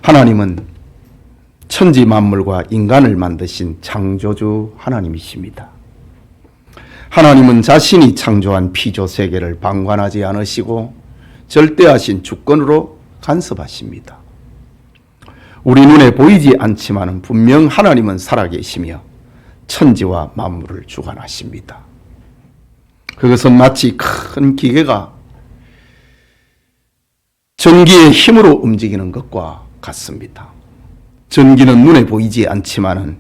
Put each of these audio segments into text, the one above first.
하나님은 천지 만물과 인간을 만드신 창조주 하나님이십니다. 하나님은 자신이 창조한 피조 세계를 방관하지 않으시고 절대하신 주권으로 간섭하십니다. 우리 눈에 보이지 않지만 분명 하나님은 살아계시며 천지와 만물을 주관하십니다. 그것은 마치 큰 기계가 전기의 힘으로 움직이는 것과 같습니다. 전기는 눈에 보이지 않지만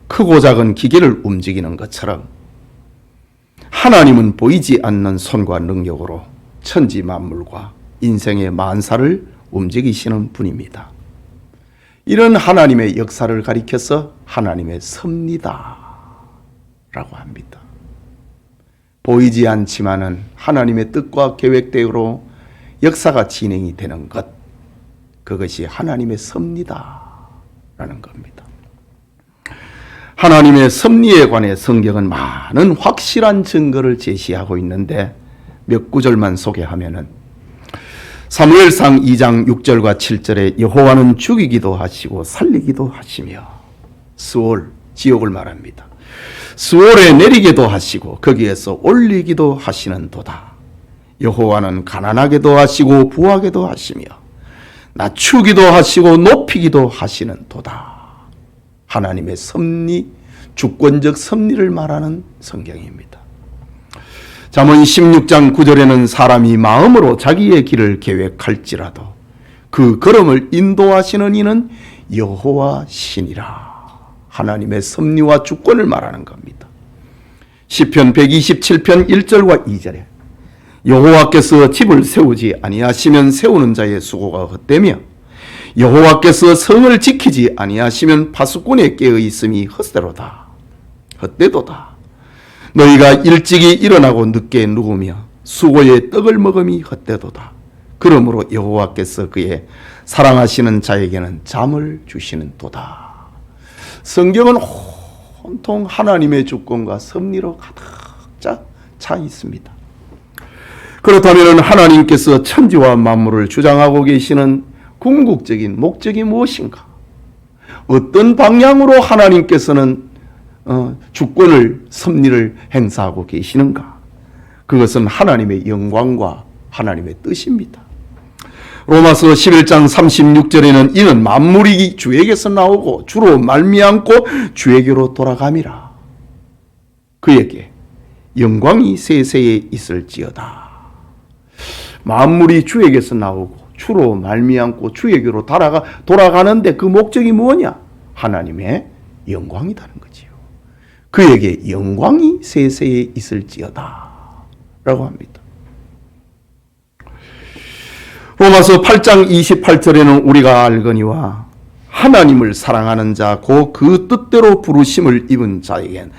크고 작은 기계를 움직이는 것처럼 하나님은 보이지 않는 손과 능력으로 천지 만물과 인생의 만사를 움직이시는 분입니다. 이런 하나님의 역사를 가리켜서 하나님의 섭리다 라고 합니다. 보이지 않지만은 하나님의 뜻과 계획대로 역사가 진행이 되는 것, 그것이 하나님의 섭리다 라는 겁니다. 하나님의 섭리에 관해 성경은 많은 확실한 증거를 제시하고 있는데 몇 구절만 소개하면은 사무엘상 2장 6절과 7절에 여호와는 죽이기도 하시고 살리기도 하시며 스올, 지옥을 말합니다. 스올에 내리기도 하시고 거기에서 올리기도 하시는 도다. 여호와는 가난하게도 하시고 부하게도 하시며 낮추기도 하시고 높이기도 하시는 도다. 하나님의 섭리, 주권적 섭리를 말하는 성경입니다. 잠언 16장 9절에는 사람이 마음으로 자기의 길을 계획할지라도 그 걸음을 인도하시는 이는 여호와 신이라. 하나님의 섭리와 주권을 말하는 겁니다. 시편 127편 1절과 2절에 여호와께서 집을 세우지 아니하시면 세우는 자의 수고가 헛되며 여호와께서 성을 지키지 아니하시면 파수꾼의 깨어 있음이 헛되도다. 헛되도다. 너희가 일찍이 일어나고 늦게 누우며 수고의 떡을 먹음이 헛되도다. 그러므로 여호와께서 그의 사랑하시는 자에게는 잠을 주시는 도다. 성경은 온통 하나님의 주권과 섭리로 가득 차 있습니다. 그렇다면 하나님께서 천지와 만물을 주장하고 계시는 궁극적인 목적이 무엇인가? 어떤 방향으로 하나님께서는 주권을, 섭리를 행사하고 계시는가? 그것은 하나님의 영광과 하나님의 뜻입니다. 로마서 11장 36절에는 이는 만물이 주에게서 나오고 주로 말미암고 주에게로 돌아감이라. 그에게 영광이 세세에 있을지어다. 만물이 주에게서 나오고 주로 말미암고 주에게로 돌아가는데 그 목적이 뭐냐? 하나님의 영광이라는 거지요. 그에게 영광이 세세에 있을지어다 라고 합니다. 로마서 8장 28절에는 우리가 알거니와 하나님을 사랑하는 자 곧 그 뜻대로 부르심을 입은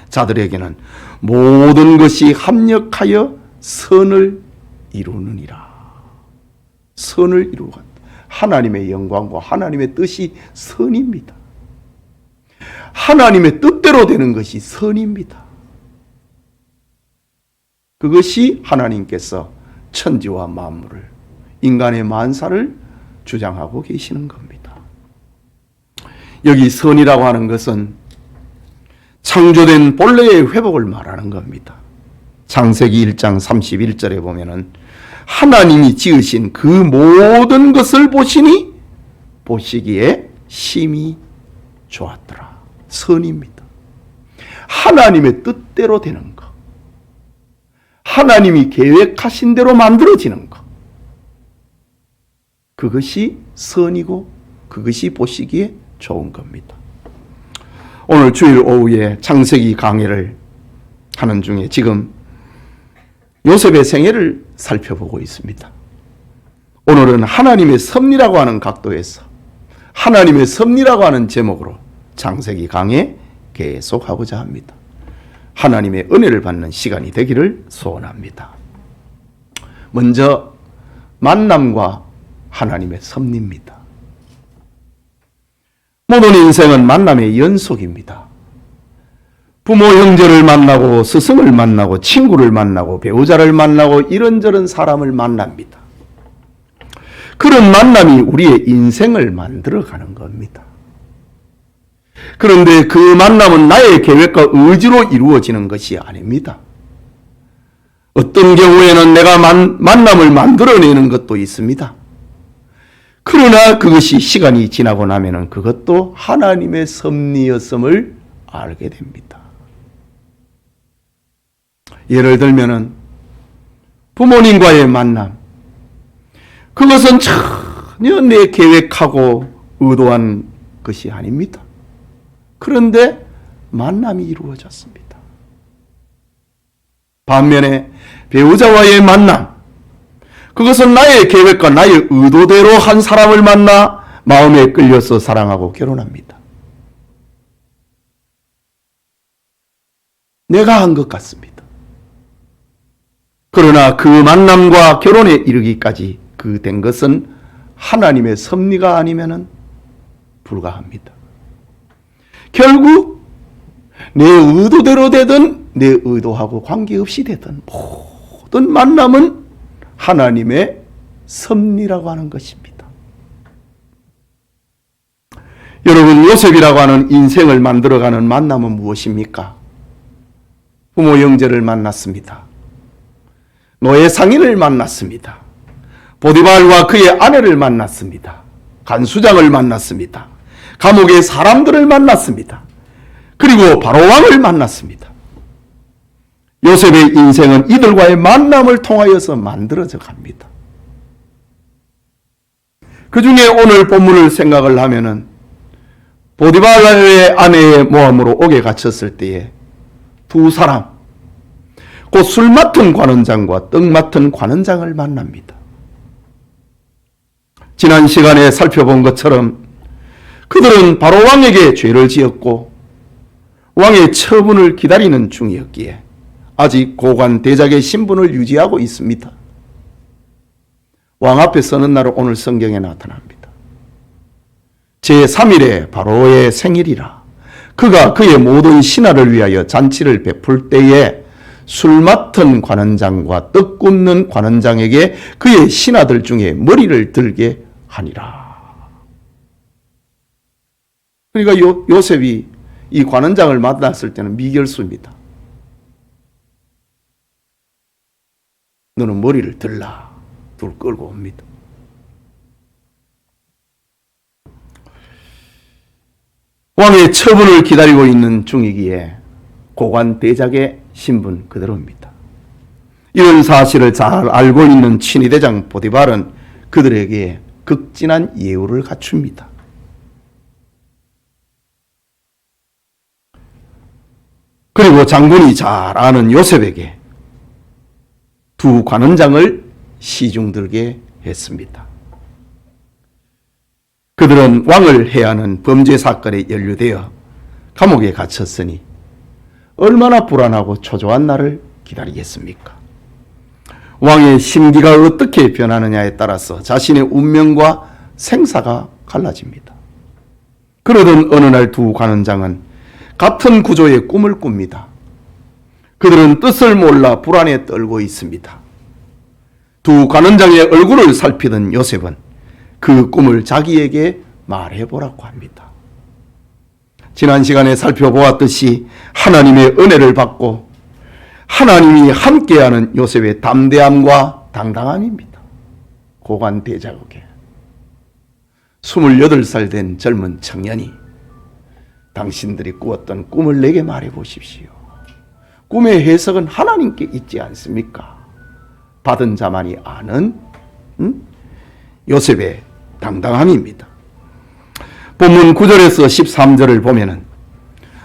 자들에게는 모든 것이 합력하여 선을 이루느니라. 선을 이루고 하나님의 영광과 하나님의 뜻이 선입니다. 하나님의 뜻대로 되는 것이 선입니다. 그것이 하나님께서 천지와 만물을, 인간의 만사를 주장하고 계시는 겁니다. 여기 선이라고 하는 것은 창조된 본래의 회복을 말하는 겁니다. 창세기 1장 31절에 보면은 하나님이 지으신 그 모든 것을 보시니 보시기에 심히 좋았더라. 선입니다. 하나님의 뜻대로 되는 것, 하나님이 계획하신 대로 만들어지는 것, 그것이 선이고 그것이 보시기에 좋은 겁니다. 오늘 주일 오후에 창세기 강해를 하는 중에 지금 요셉의 생애를 살펴보고 있습니다. 오늘은 하나님의 섭리라고 하는 각도에서 하나님의 섭리라고 하는 제목으로 창세기 강해 계속하고자 합니다. 하나님의 은혜를 받는 시간이 되기를 소원합니다. 먼저 만남과 하나님의 섭리입니다. 모든 인생은 만남의 연속입니다. 부모 형제를 만나고 스승을 만나고 친구를 만나고 배우자를 만나고 이런저런 사람을 만납니다. 그런 만남이 우리의 인생을 만들어가는 겁니다. 그런데 그 만남은 나의 계획과 의지로 이루어지는 것이 아닙니다. 어떤 경우에는 내가 만남을 만들어내는 것도 있습니다. 그러나 그것이 시간이 지나고 나면은 그것도 하나님의 섭리였음을 알게 됩니다. 예를 들면은 부모님과의 만남, 그것은 전혀 내 계획하고 의도한 것이 아닙니다. 그런데 만남이 이루어졌습니다. 반면에 배우자와의 만남, 그것은 나의 계획과 나의 의도대로 한 사람을 만나 마음에 끌려서 사랑하고 결혼합니다. 내가 한 것 같습니다. 그러나 그 만남과 결혼에 이르기까지 그 된 것은 하나님의 섭리가 아니면은 불가합니다. 결국 내 의도대로 되든 내 의도하고 관계없이 되든 모든 만남은 하나님의 섭리라고 하는 것입니다. 여러분, 요셉이라고 하는 인생을 만들어가는 만남은 무엇입니까? 부모 형제를 만났습니다. 노예 상인을 만났습니다. 보디발과 그의 아내를 만났습니다. 간수장을 만났습니다. 감옥의 사람들을 만났습니다. 그리고 바로왕을 만났습니다. 요셉의 인생은 이들과의 만남을 통하여서 만들어져 갑니다. 그 중에 오늘 본문을 생각을 하면은 보디발의 아내의 모함으로 옥에 갇혔을 때에 두 사람, 곧 술 맡은 관원장과 떡 맡은 관원장을 만납니다. 지난 시간에 살펴본 것처럼 그들은 바로 왕에게 죄를 지었고 왕의 처분을 기다리는 중이었기에 아직 고관 대작의 신분을 유지하고 있습니다. 왕 앞에 서는 날은 오늘 성경에 나타납니다. 제3일에 바로의 생일이라 그가 그의 모든 신하를 위하여 잔치를 베풀 때에 술 맡은 관원장과 떡 굽는 관원장에게 그의 신하들 중에 머리를 들게 하니라. 그러니까 요셉이 이 관원장을 만났을 때는 미결수입니다. 너는 머리를 들라. 둘 끌고 옵니다. 왕의 처분을 기다리고 있는 중이기에 고관 대작의 신분 그대로입니다. 이런 사실을 잘 알고 있는 친위대장 보디발은 그들에게 극진한 예우를 갖춥니다. 그리고 장군이 잘 아는 요셉에게 두 관원장을 시중들게 했습니다. 그들은 왕을 해하는 범죄 사건에 연루되어 감옥에 갇혔으니 얼마나 불안하고 초조한 날을 기다리겠습니까? 왕의 심기가 어떻게 변하느냐에 따라서 자신의 운명과 생사가 갈라집니다. 그러던 어느 날 두 관원장은 같은 구조의 꿈을 꿉니다. 그들은 뜻을 몰라 불안에 떨고 있습니다. 두 관원장의 얼굴을 살피던 요셉은 그 꿈을 자기에게 말해보라고 합니다. 지난 시간에 살펴보았듯이 하나님의 은혜를 받고 하나님이 함께하는 요셉의 담대함과 당당함입니다. 고관 대작에게 28살 된 젊은 청년이 당신들이 꾸었던 꿈을 내게 말해보십시오. 꿈의 해석은 하나님께 있지 않습니까? 받은 자만이 아는 요셉의 당당함입니다. 본문 9절에서 13절을 보면은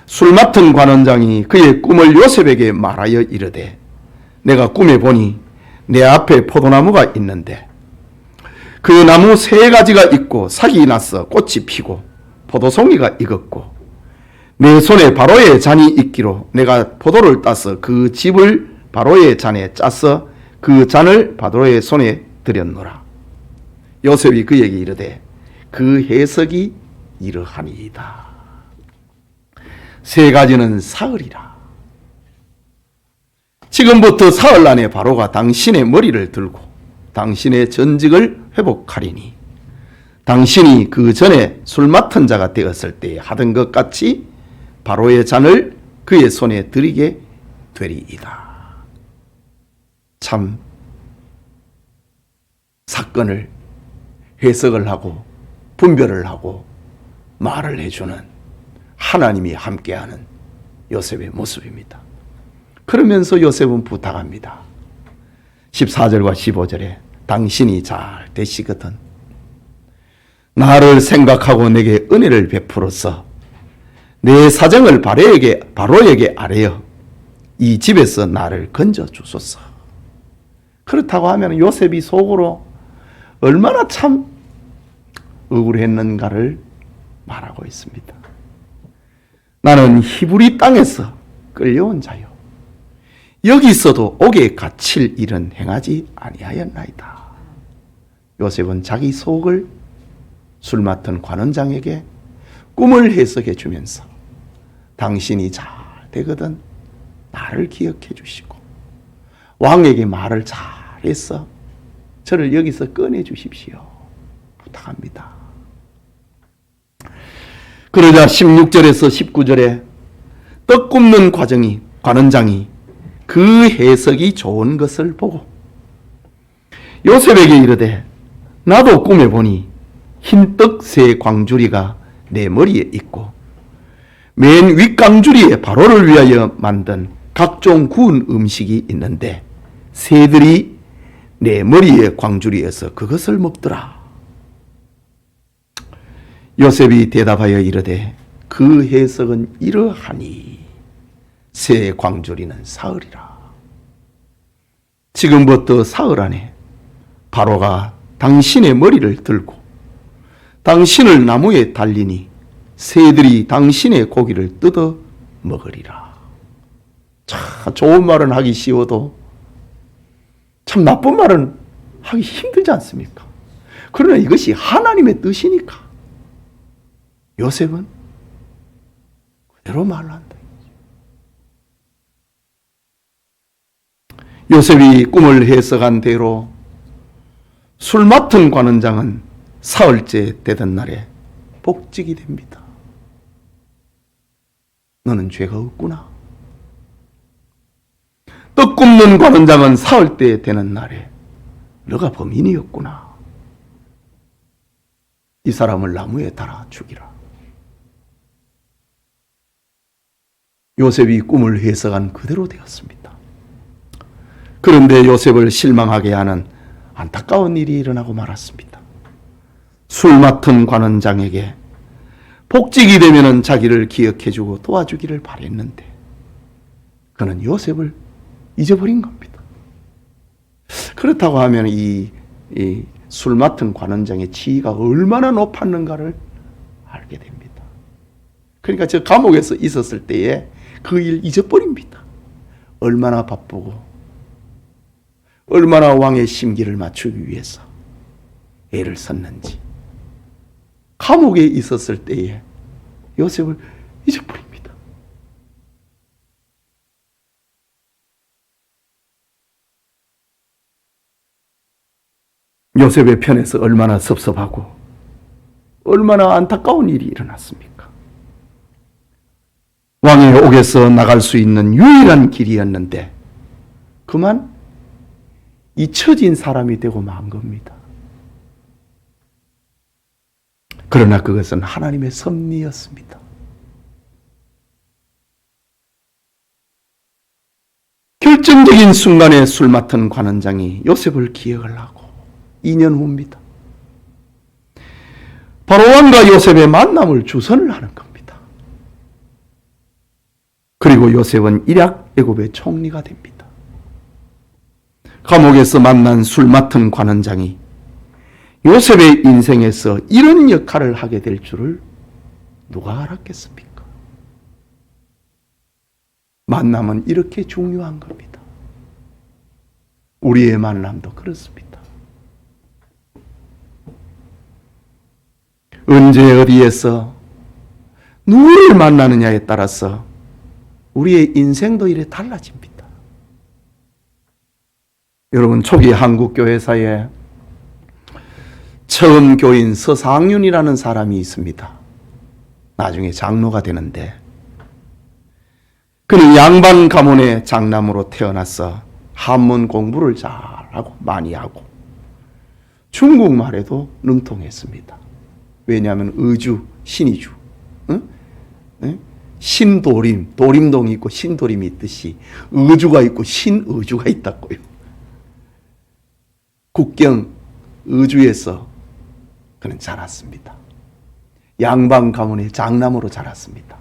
술 맡은 관원장이 그의 꿈을 요셉에게 말하여 이르되 내가 꿈에 보니 내 앞에 포도나무가 있는데 그 나무 3가지가 있고 삭이 나서 꽃이 피고 포도송이가 익었고 내 손에 바로의 잔이 있기로 내가 포도를 따서 그 즙을 바로의 잔에 짜서 그 잔을 바로의 손에 들였노라. 요셉이 그에게 이르되 그 해석이 이러하니이다. 3가지는 사흘이라. 지금부터 사흘 안에 바로가 당신의 머리를 들고 당신의 전직을 회복하리니 당신이 그 전에 술 맡은 자가 되었을 때 하던 것 같이 바로의 잔을 그의 손에 드리게 되리이다. 참 사건을 해석을 하고 분별을 하고 말을 해주는 하나님이 함께하는 요셉의 모습입니다. 그러면서 요셉은 부탁합니다. 14절과 15절에 당신이 잘 되시거든 나를 생각하고 내게 은혜를 베풀어서 내 사정을 바로에게 아뢰어 이 집에서 나를 건져 주소서. 그렇다고 하면 요셉이 속으로 얼마나 참 억울했는가를 말하고 있습니다. 나는 히브리 땅에서 끌려온 자요 여기서도 옥에 갇힐 일은 행하지 아니하였나이다. 요셉은 자기 속을 술 맡은 관원장에게 꿈을 해석해 주면서 당신이 잘 되거든 나를 기억해 주시고 왕에게 말을 잘해서 저를 여기서 꺼내 주십시오. 부탁합니다. 그러자 16절에서 19절에 떡 굽는 관원장이 그 해석이 좋은 것을 보고 요셉에게 이르되 나도 꿈에 보니 흰떡 세 광주리가 내 머리에 있고 맨 윗광주리에 바로를 위하여 만든 각종 구운 음식이 있는데 새들이 내 머리에 광주리에서 그것을 먹더라. 요셉이 대답하여 이르되 그 해석은 이러하니 새 광주리는 사흘이라. 지금부터 사흘 안에 바로가 당신의 머리를 들고 당신을 나무에 달리니 새들이 당신의 고기를 뜯어 먹으리라. 참 좋은 말은 하기 쉬워도 참 나쁜 말은 하기 힘들지 않습니까? 그러나 이것이 하나님의 뜻이니까 요셉은 그대로 말한다. 요셉이 꿈을 해석한 대로 술 맡은 관원장은 사흘째 되던 날에 복직이 됩니다. 너는 죄가 없구나. 떡 굽는 관원장은 사흘째 되는 날에 너가 범인이었구나. 이 사람을 나무에 달아 죽이라. 요셉이 꿈을 해석한 그대로 되었습니다. 그런데 요셉을 실망하게 하는 안타까운 일이 일어나고 말았습니다. 술 맡은 관원장에게 복직이 되면 자기를 기억해주고 도와주기를 바랬는데 그는 요셉을 잊어버린 겁니다. 그렇다고 하면 이 술 맡은 관원장의 지위가 얼마나 높았는가를 알게 됩니다. 그러니까 저 감옥에서 있었을 때에 그 일 잊어버립니다. 얼마나 바쁘고 얼마나 왕의 심기를 맞추기 위해서 애를 썼는지 감옥에 있었을 때에 요셉을 잊어버립니다. 요셉의 편에서 얼마나 섭섭하고 얼마나 안타까운 일이 일어났습니까? 왕의 옥에서 나갈 수 있는 유일한 길이었는데 그만 잊혀진 사람이 되고 만 겁니다. 그러나 그것은 하나님의 섭리였습니다. 결정적인 순간에 술 맡은 관원장이 요셉을 기억을 하고 2년 후입니다. 바로 왕과 요셉의 만남을 주선을 하는 겁니다. 그리고 요셉은 일약 애굽의 총리가 됩니다. 감옥에서 만난 술 맡은 관원장이 요셉의 인생에서 이런 역할을 하게 될 줄을 누가 알았겠습니까? 만남은 이렇게 중요한 겁니다. 우리의 만남도 그렇습니다. 언제 어디에서 누구를 만나느냐에 따라서 우리의 인생도 이래 달라집니다. 여러분, 초기 한국 교회사에 처음 교인 서상윤이라는 사람이 있습니다. 나중에 장로가 되는데, 그는 양반 가문의 장남으로 태어나서 한문 공부를 잘하고 많이 하고 중국말에도 능통했습니다. 왜냐하면 의주, 신의주, 응? 응? 신도림, 도림동이 있고 신도림이 있듯이 의주가 있고 신의주가 있다고요. 국경 의주에서 그는 자랐습니다. 양반 가문의 장남으로 자랐습니다.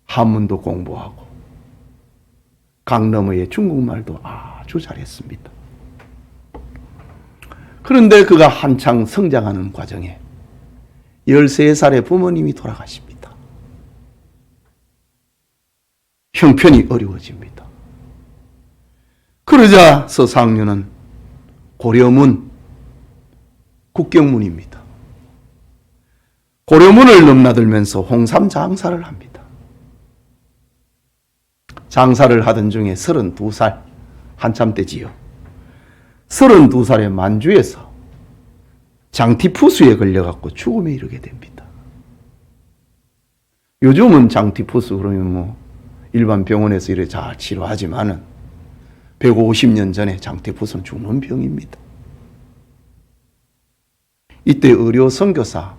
한문도 공부하고 강너머의 중국말도 아주 잘했습니다. 그런데 그가 한창 성장하는 과정에 13살에 부모님이 돌아가십니다. 형편이 어려워집니다. 그러자 서상윤은 고려문, 국경문입니다. 고려문을 넘나들면서 홍삼 장사를 합니다. 장사를 하던 중에 32살, 한참 때지요. 32살의 만주에서 장티푸스에 걸려갖고 죽음에 이르게 됩니다. 요즘은 장티푸스 그러면 일반 병원에서 이래 잘 치료하지만은 150년 전에 장티푸스는 죽는 병입니다. 이때 의료 선교사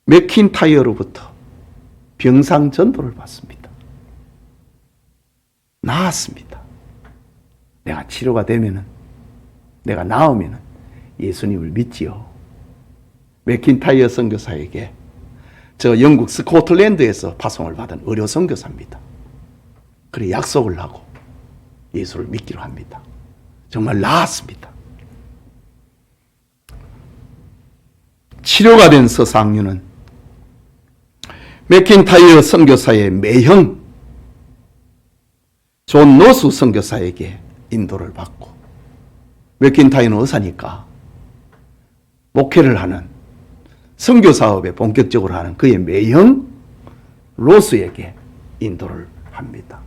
맥킨타이어로부터 병상 전도를 받습니다. 나았습니다. 내가 치료가 되면은, 내가 나으면은 예수님을 믿지요. 맥킨타이어 선교사에게 저 영국 스코틀랜드에서 파송을 받은 의료 선교사입니다. 그래 약속을 하고 예수를 믿기로 합니다. 정말 나았습니다. 치료가 된 서상윤은 맥킨타이어 선교사의 매형 존 노수 선교사에게 인도를 받고, 맥킨타이어는 의사니까 목회를 하는 선교 사업에 본격적으로 하는 그의 매형 로스에게 인도를 합니다.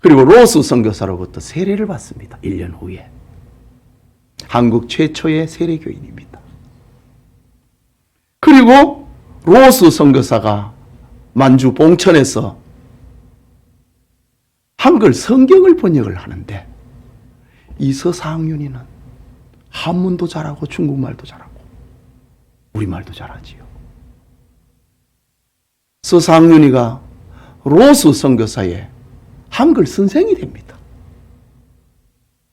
그리고 로스 선교사로부터 세례를 받습니다. 1년 후에. 한국 최초의 세례교인입니다. 그리고 로스 선교사가 만주 봉천에서 한글 성경을 번역을 하는데, 이 서상윤이는 한문도 잘하고 중국말도 잘하고 우리말도 잘하지요. 서상윤이가 로스 선교사의 한글 선생이 됩니다.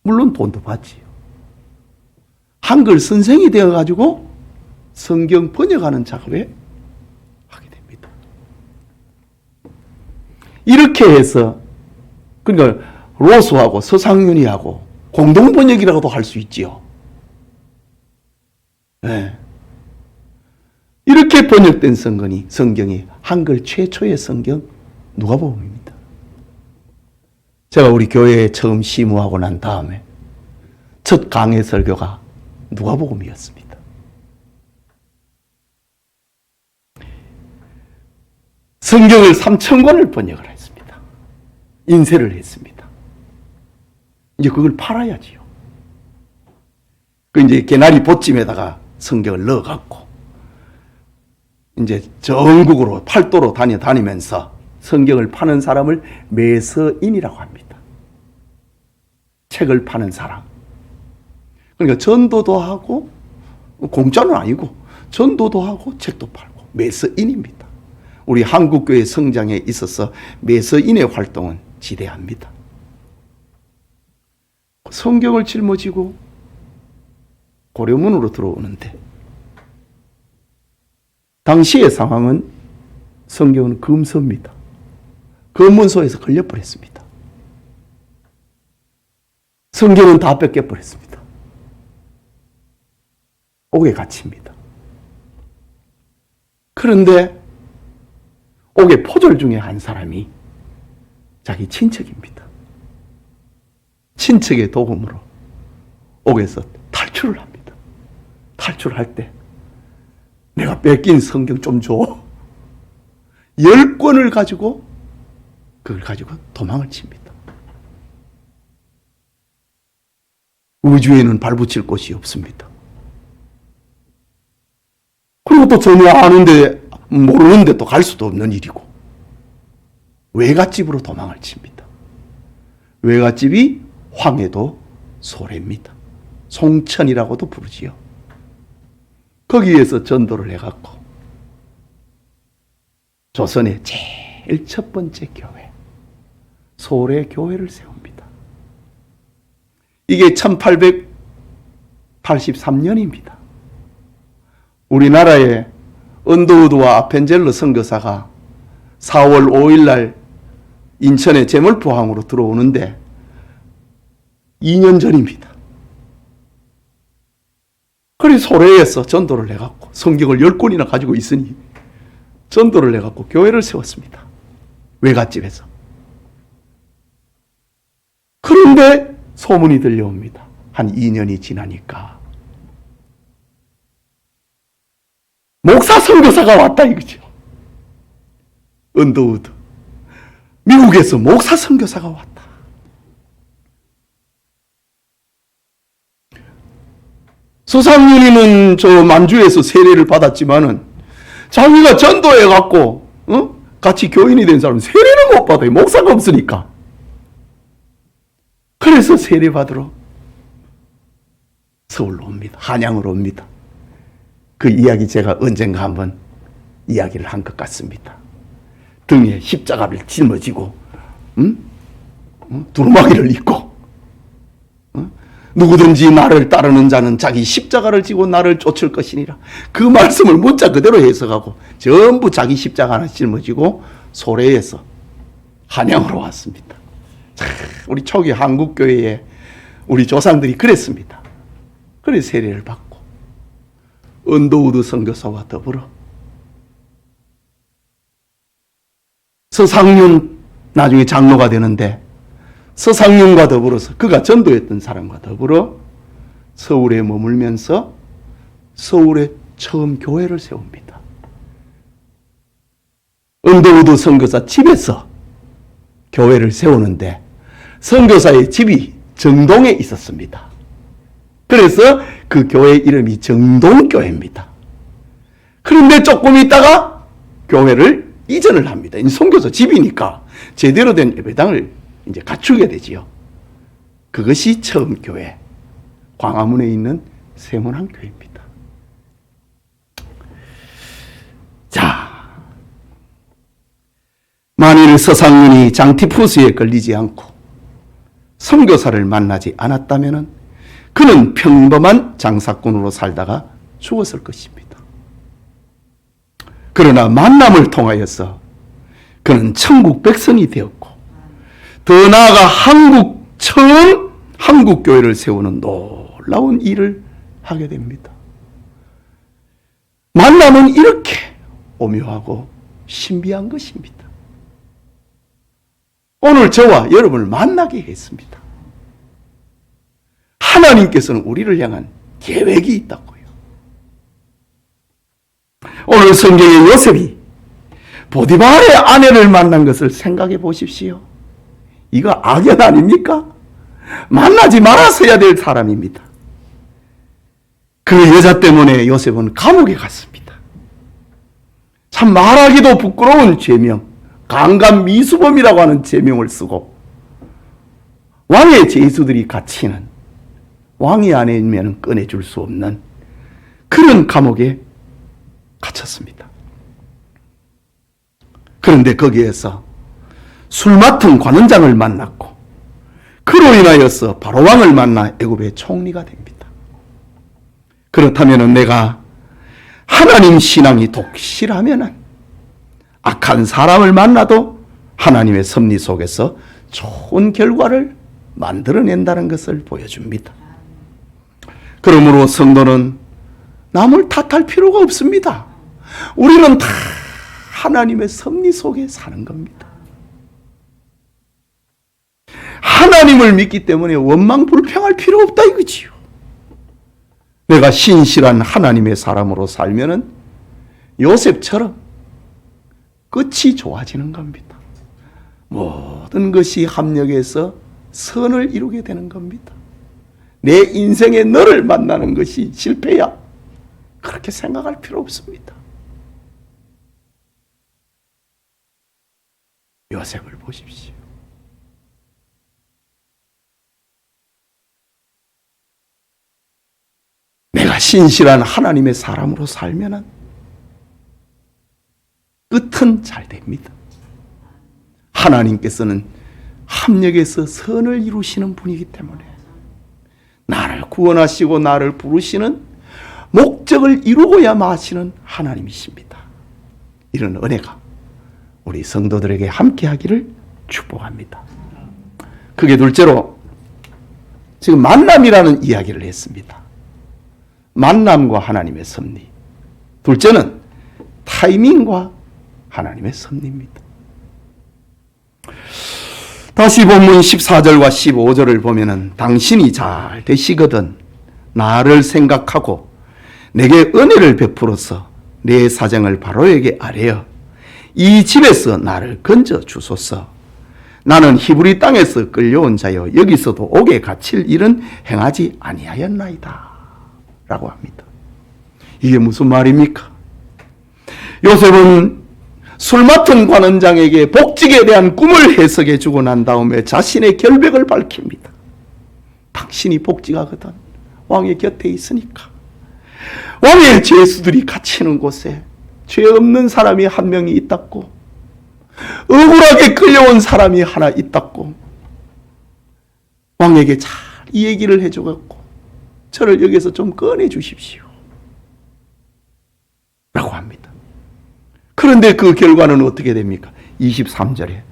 물론 돈도 받지요. 한글 선생이 되어가지고 성경 번역하는 작업에 하게 됩니다. 이렇게 해서, 그러니까 로스하고 서상윤이하고 공동 번역이라고도 할 수 있지요. 네. 이렇게 번역된 성경이 한글 최초의 성경 누가복음입니다. 제가 우리 교회에 처음 시무하고 난 다음에 첫 강해 설교가 누가복음이었습니다. 성경을 3,000권을 번역을 했습니다. 인쇄를 했습니다. 이제 그걸 팔아야지요. 그 이제 개나리 보찜에다가 성경을 넣어갖고 이제 전국으로 팔도로 다니면서 성경을 파는 사람을 매서인이라고 합니다. 책을 파는 사람. 그러니까 전도도 하고, 공짜는 아니고 전도도 하고 책도 팔고 매서인입니다. 우리 한국교회 성장에 있어서 매서인의 활동은 지대합니다. 성경을 짊어지고 고려문으로 들어오는데, 당시의 상황은 성경은 금서입니다. 검문소에서 걸려버렸습니다. 성경은 다 뺏겨버렸습니다. 옥에 갇힙니다. 그런데 옥의 포졸 중에 한 사람이 자기 친척입니다. 친척의 도움으로 옥에서 탈출을 합니다. 탈출할 때 내가 뺏긴 성경 좀 줘. 10권을 가지고 그걸 가지고 도망을 칩니다. 우주에는 발붙일 곳이 없습니다. 그리고 또 전혀 아는데 모르는데 또 갈 수도 없는 일이고 외갓집으로 도망을 칩니다. 외갓집이 황해도 소래입니다. 송천이라고도 부르지요. 거기에서 전도를 해갖고 조선의 제일 첫 번째 교회 소래교회를 세웁니다. 이게 1883년입니다. 우리나라의 언더우드와 아펜젤러 선교사가 4월 5일 날 인천의 제물포항으로 들어오는데 2년 전입니다. 그리 소래에서 전도를 해갖고 성경을 10권이나 가지고 있으니 전도를 해갖고 교회를 세웠습니다. 외갓집에서. 그런데 소문이 들려옵니다. 한 2년이 지나니까 목사 선교사가 왔다 이거죠. 언더우드. 미국에서 목사 선교사가 왔다. 서상윤이는 저 만주에서 세례를 받았지만은 자기가 전도해갖고 같이 교인이 된 사람은 세례는 못 받아요. 목사가 없으니까. 그래서 세례 받으러 서울로 옵니다. 한양으로 옵니다. 그 이야기 제가 언젠가 한번 이야기를 한 것 같습니다. 등에 십자가를 짊어지고 두루마기를 입고 누구든지 나를 따르는 자는 자기 십자가를 지고 나를 쫓을 것이니라. 그 말씀을 문자 그대로 해석하고 전부 자기 십자가 하나 짊어지고 소래에서 한양으로 왔습니다. 우리 초기 한국교회에 우리 조상들이 그랬습니다. 그래 세례를 받고 언더우드 선교사와 더불어 서상윤 나중에 장로가 되는데 서상윤과 더불어서 그가 전도했던 사람과 더불어 서울에 머물면서 서울에 처음 교회를 세웁니다. 언더우드 선교사 집에서 교회를 세우는데 선교사의 집이 정동에 있었습니다. 그래서 그 교회 이름이 정동교회입니다. 그런데 조금 있다가 교회를 이전을 합니다. 선교사 집이니까 제대로 된 예배당을 이제 갖추게 되지요. 그것이 처음 교회, 광화문에 있는 세문안교회입니다. 자, 만일 서상윤이 장티푸스에 걸리지 않고 선교사를 만나지 않았다면 그는 평범한 장사꾼으로 살다가 죽었을 것입니다. 그러나 만남을 통하여서 그는 천국 백성이 되었고 더 나아가 처음 한국교회를 세우는 놀라운 일을 하게 됩니다. 만남은 이렇게 오묘하고 신비한 것입니다. 오늘 저와 여러분을 만나게 했습니다. 하나님께서는 우리를 향한 계획이 있다고요. 오늘 성경의 요셉이 보디발의 아내를 만난 것을 생각해 보십시오. 이거 악연 아닙니까? 만나지 말았어야 될 사람입니다. 그 여자 때문에 요셉은 감옥에 갔습니다. 참 말하기도 부끄러운 죄명, 강간미수범이라고 하는 죄명을 쓰고 왕의 제수들이 갇히는 왕이 아니면 꺼내줄 수 없는 그런 감옥에 갇혔습니다. 그런데 거기에서 술 맡은 관원장을 만났고 그로 인하여서 바로 왕을 만나 애굽의 총리가 됩니다. 그렇다면 내가 하나님 신앙이 독실하면 악한 사람을 만나도 하나님의 섭리 속에서 좋은 결과를 만들어낸다는 것을 보여줍니다. 그러므로 성도는 남을 탓할 필요가 없습니다. 우리는 다 하나님의 섭리 속에 사는 겁니다. 하나님을 믿기 때문에 원망불평할 필요 없다 이거지요. 내가 신실한 하나님의 사람으로 살면은 요셉처럼 끝이 좋아지는 겁니다. 모든 것이 합력해서 선을 이루게 되는 겁니다. 내 인생에 너를 만나는 것이 실패야. 그렇게 생각할 필요 없습니다. 요셉을 보십시오. 내가 신실한 하나님의 사람으로 살면은 끝은 잘 됩니다. 하나님께서는 합력해서 선을 이루시는 분이기 때문에 나를 구원하시고 나를 부르시는 목적을 이루고야 마시는 하나님이십니다. 이런 은혜가 우리 성도들에게 함께하기를 축복합니다. 그게 둘째로 지금 만남이라는 이야기를 했습니다. 만남과 하나님의 섭리. 둘째는 타이밍과 하나님의 섭리입니다. 다시 본문 14절과 15절을 보면은 당신이 잘 되시거든 나를 생각하고 내게 은혜를 베풀어서 내 사정을 바로에게 아뢰어 이 집에서 나를 건져 주소서. 나는 히브리 땅에서 끌려온 자여 여기서도 옥에 갇힐 일은 행하지 아니하였나이다 라고 합니다. 이게 무슨 말입니까? 요셉은 술 맡은 관원장에게 복직에 대한 꿈을 해석해 주고 난 다음에 자신의 결백을 밝힙니다. 당신이 복직하거든 왕의 곁에 있으니까. 왕의 죄수들이 갇히는 곳에 죄 없는 사람이 한 명이 있다고, 억울하게 끌려온 사람이 하나 있다고 왕에게 잘 이 얘기를 해줘갖고 저를 여기서 좀 꺼내 주십시오 라고 합니다. 그런데 그 결과는 어떻게 됩니까? 23절에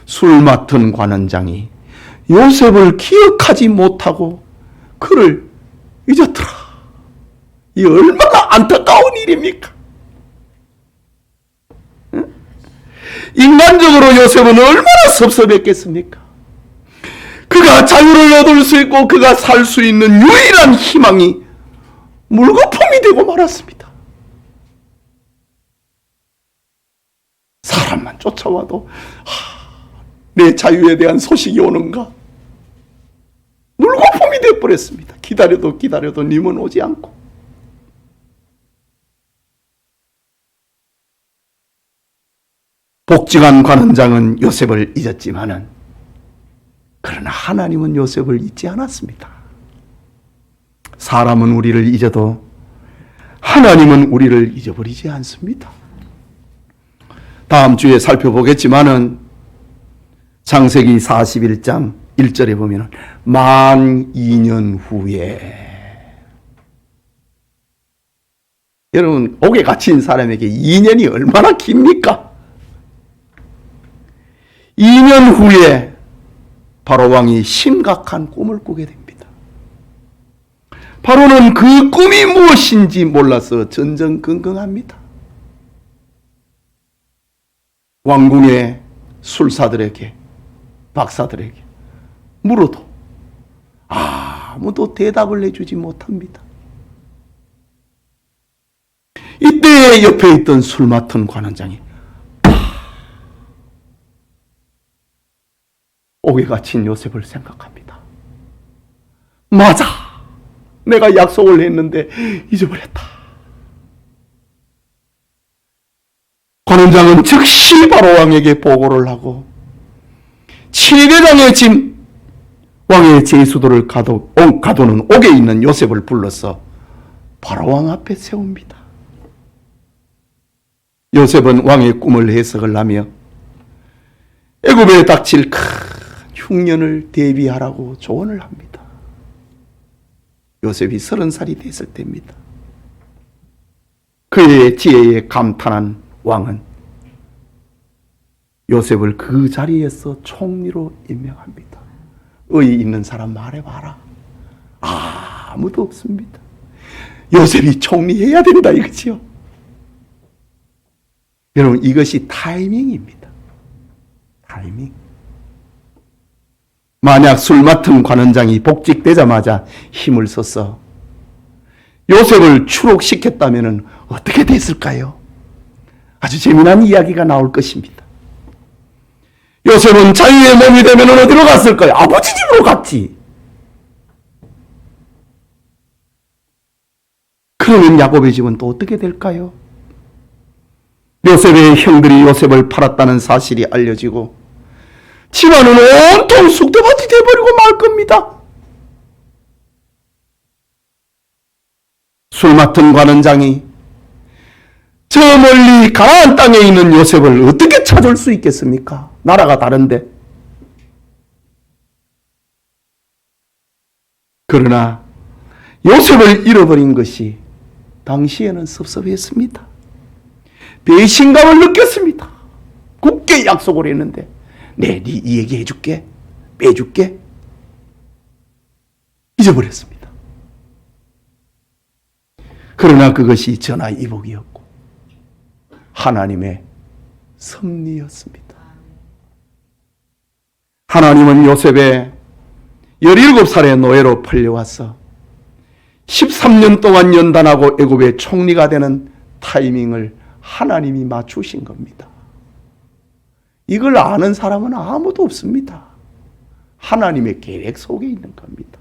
술 맡은 관원장이 요셉을 기억하지 못하고 그를 잊었더라. 이 얼마나 안타까운 일입니까? 인간적으로 요셉은 얼마나 섭섭했겠습니까? 그가 자유를 얻을 수 있고 그가 살 수 있는 유일한 희망이 물거품이 되고 말았습니다. 사람만 쫓아와도 내 자유에 대한 소식이 오는가? 물거품이 되어버렸습니다. 기다려도 님은 오지 않고. 복직한 관원장은 요셉을 잊었지만은 그러나 하나님은 요셉을 잊지 않았습니다. 사람은 우리를 잊어도 하나님은 우리를 잊어버리지 않습니다. 다음 주에 살펴보겠지만은 창세기 41장 1절에 보면 만 2년 후에, 여러분 옥에 갇힌 사람에게 2년이 얼마나 깁니까? 2년 후에 바로 왕이 심각한 꿈을 꾸게 됩니다. 바로는 그 꿈이 무엇인지 몰라서 전전긍긍합니다. 왕궁의 술사들에게, 박사들에게 물어도 아무도 대답을 해주지 못합니다. 이때 옆에 있던 술 맡은 관원장이 옥에 갇힌 요셉을 생각합니다. 맞아, 내가 약속을 했는데 잊어버렸다. 관원장은 즉시 바로 왕에게 보고를 하고 7대장의 짐 왕의 제수도를 가두는 옥에 있는 요셉을 불러서 바로 왕 앞에 세웁니다. 요셉은 왕의 꿈을 해석을 하며 애굽에 닥칠 큰 흉년을 대비하라고 조언을 합니다. 요셉이 30살이 됐을 때입니다. 그의 지혜에 감탄한 왕은 요셉을 그 자리에서 총리로 임명합니다. 의의 있는 사람 말해봐라. 아무도 없습니다. 요셉이 총리해야 된다 이거지요. 여러분 이것이 타이밍입니다. 타이밍. 만약 술 맡은 관원장이 복직되자마자 힘을 써서 요셉을 추록시켰다면 어떻게 됐을까요? 아주 재미난 이야기가 나올 것입니다. 요셉은 자유의 몸이 되면 어디로 갔을까요? 아버지 집으로 갔지. 그러면 야곱의 집은 또 어떻게 될까요? 요셉의 형들이 요셉을 팔았다는 사실이 알려지고 집안은 온통 쑥대밭이 되어버리고 말 겁니다. 술 맡은 관원장이 저 멀리 가나안 땅에 있는 요셉을 어떻게 찾을 수 있겠습니까? 나라가 다른데. 그러나 요셉을 잃어버린 것이 당시에는 섭섭했습니다. 배신감을 느꼈습니다. 굳게 약속을 했는데 네 얘기해줄게, 빼줄게. 잊어버렸습니다. 그러나 그것이 전화위복이었고 하나님의 섭리였습니다. 하나님은 요셉의 17살의 노예로 팔려와서 13년 동안 연단하고 애굽의 총리가 되는 타이밍을 하나님이 맞추신 겁니다. 이걸 아는 사람은 아무도 없습니다. 하나님의 계획 속에 있는 겁니다.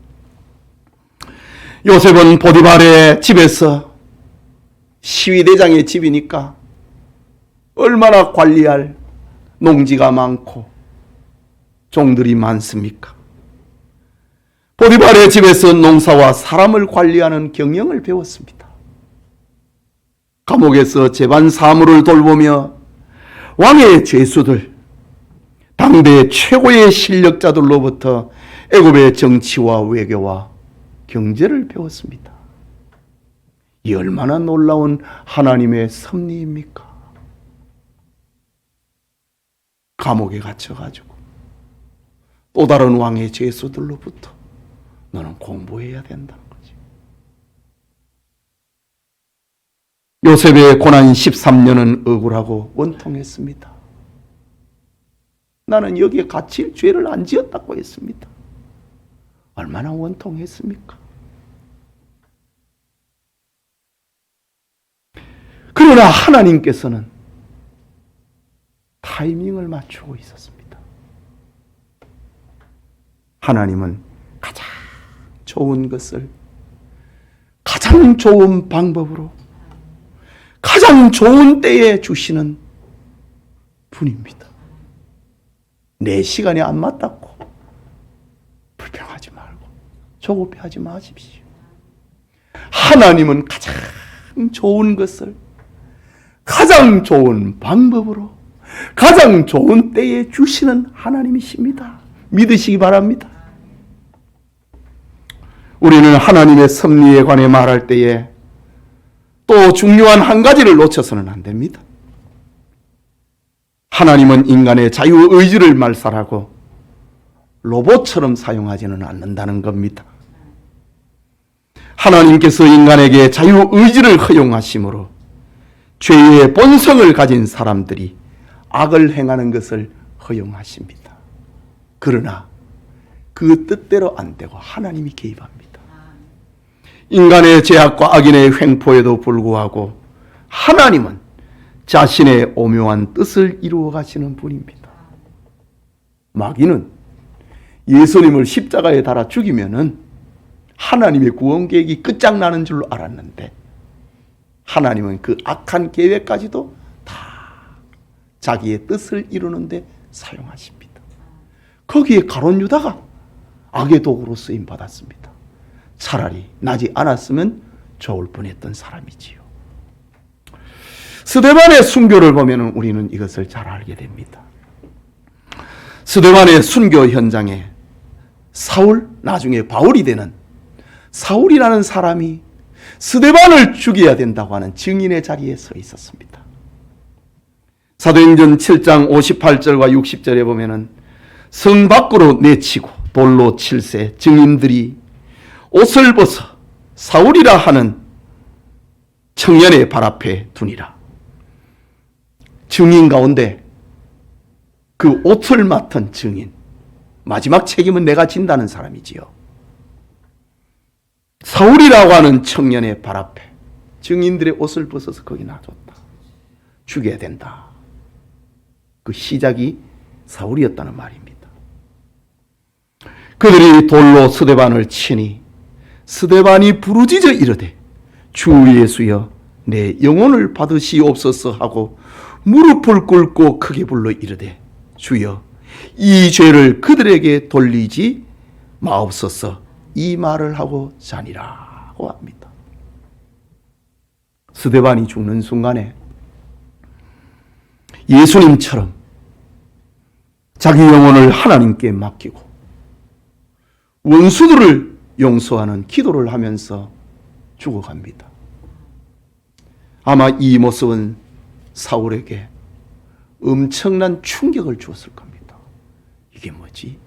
요셉은 보디발의 집에서 시위대장의 집이니까 얼마나 관리할 농지가 많고 종들이 많습니까? 보디발의 집에서 농사와 사람을 관리하는 경영을 배웠습니다. 감옥에서 재반 사무를 돌보며 왕의 죄수들, 당대 최고의 실력자들로부터 애굽의 정치와 외교와 경제를 배웠습니다. 이 얼마나 놀라운 하나님의 섭리입니까? 감옥에 갇혀가지고 또 다른 왕의 죄수들로부터 너는 공부해야 된다는 거지. 요셉의 고난 13년은 억울하고 원통했습니다. 나는 여기에 갇힐 죄를 안 지었다고 했습니다. 얼마나 원통했습니까? 그러나 하나님께서는 타이밍을 맞추고 있었습니다. 하나님은 가장 좋은 것을 가장 좋은 방법으로 가장 좋은 때에 주시는 분입니다. 내 시간이 안 맞다고 불평하지 말고 조급해하지 마십시오. 하나님은 가장 좋은 것을 가장 좋은 방법으로 가장 좋은 때에 주시는 하나님이십니다. 믿으시기 바랍니다. 우리는 하나님의 섭리에 관해 말할 때에 또 중요한 한 가지를 놓쳐서는 안 됩니다. 하나님은 인간의 자유의지를 말살하고 로봇처럼 사용하지는 않는다는 겁니다. 하나님께서 인간에게 자유의지를 허용하심으로 죄의 본성을 가진 사람들이 악을 행하는 것을 허용하십니다. 그러나 그 뜻대로 안 되고 하나님이 개입합니다. 인간의 죄악과 악인의 횡포에도 불구하고 하나님은 자신의 오묘한 뜻을 이루어 가시는 분입니다. 마귀는 예수님을 십자가에 달아 죽이면은 하나님의 구원 계획이 끝장나는 줄로 알았는데 하나님은 그 악한 계획까지도 다 자기의 뜻을 이루는데 사용하십니다. 거기에 가룟 유다가 악의 도구로 쓰임 받았습니다. 차라리 나지 않았으면 좋을 뻔했던 사람이지요. 스데반의 순교를 보면 우리는 이것을 잘 알게 됩니다. 스데반의 순교 현장에 사울, 나중에 바울이 되는 사울이라는 사람이 스데반을 죽여야 된다고 하는 증인의 자리에 서 있었습니다. 사도행전 7장 58절과 60절에 보면은 성 밖으로 내치고 돌로 칠세 증인들이 옷을 벗어 사울이라 하는 청년의 발 앞에 두니라. 증인 가운데 그 옷을 맡은 증인, 마지막 책임은 내가 진다는 사람이지요. 사울이라고 하는 청년의 발 앞에 증인들의 옷을 벗어서 거기 놔뒀다. 죽여야 된다. 그 시작이 사울이었다는 말입니다. 그들이 돌로 스데반을 치니 스데반이 부르짖어 이르되 주 예수여 내 영혼을 받으시옵소서 하고 무릎을 꿇고 크게 불러 이르되 주여 이 죄를 그들에게 돌리지 마옵소서 이 말을 하고 자니라고 합니다. 스데반이 죽는 순간에 예수님처럼 자기 영혼을 하나님께 맡기고 원수들을 용서하는 기도를 하면서 죽어갑니다. 아마 이 모습은 사울에게 엄청난 충격을 주었을 겁니다. 이게 뭐지?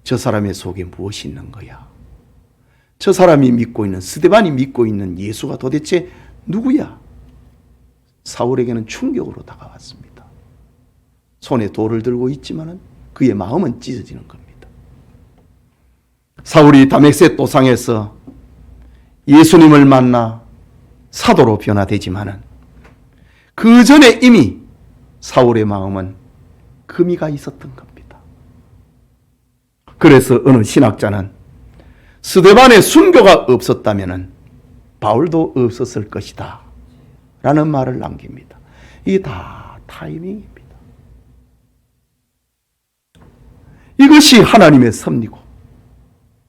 저 사람의 속에 무엇이 있는 거야? 저 사람이 믿고 있는, 스데반이 믿고 있는 예수가 도대체 누구야? 사울에게는 충격으로 다가왔습니다. 손에 돌을 들고 있지만 그의 마음은 찢어지는 겁니다. 사울이 다메섹 도상에서 예수님을 만나 사도로 변화되지만은 그 전에 이미 사울의 마음은 금이가 있었던 겁니다. 그래서 어느 신학자는 스데반의 순교가 없었다면은 바울도 없었을 것이다 라는 말을 남깁니다. 이게 다 타이밍입니다. 이것이 하나님의 섭리고